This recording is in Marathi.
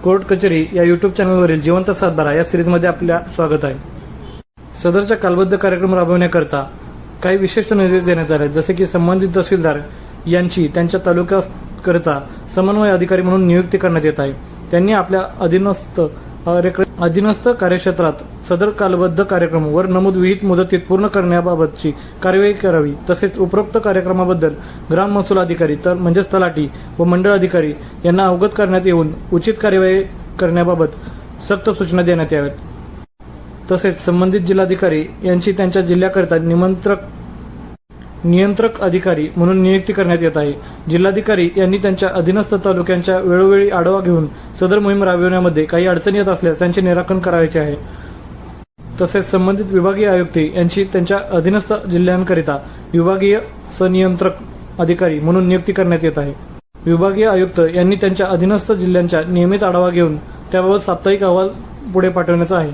कोर्ट कचेरी या यूट्यूब चॅनलवरील जिवंत सातबारा या सिरीजमध्ये आपल्या स्वागत आहे। सदरच्या कालबद्ध कार्यक्रम राबवण्याकरता काही विशिष्ट निर्देश देण्यात आले, जसे की संबंधित तहसीलदार यांची त्यांच्या तालुक्याकरता समन्वय अधिकारी म्हणून नियुक्ती करण्यात येत आहे। त्यांनी आपल्या अधीनस्थ कार्यक्षेत्रात सदर कालबद्ध कार्यक्रम वर नमूद विहित मुदतीत पूर्ण करण्याबाबतची कार्यवाही करावी। तसेच उपरोक्त कार्यक्रमाबद्दल ग्राम महसूल अधिकारी म्हणजेच तलाठी व मंडळ अधिकारी यांना अवगत करण्यात येऊन उचित कार्यवाही करण्याबाबत सक्त सूचना देण्यात याव्यात। तसेच संबंधित जिल्हाधिकारी यांची त्यांच्या जिल्ह्याकरिता नियंत्रक अधिकारी म्हणून नियुक्ती करण्यात येत आहे। जिल्हाधिकारी यांनी त्यांच्या अधीनस्थ तालुक्यांच्या वेळोवेळी आढावा घेऊन सदर मोहीम राबविण्यामध्ये काही अडचणी येत असल्यास त्यांचे निराकरण करायचे आहे। तसेच संबंधित विभागीय आयुक्त यांची त्यांच्या अधीनस्थ जिल्ह्यांकरिता विभागीय सनियंत्रक अधिकारी म्हणून नियुक्ती करण्यात येत आहे। विभागीय आयुक्त यांनी त्यांच्या अधीनस्थ जिल्ह्यांचा नियमित आढावा घेऊन त्याबाबत साप्ताहिक अहवाल पुढे पाठवण्याचा आहे।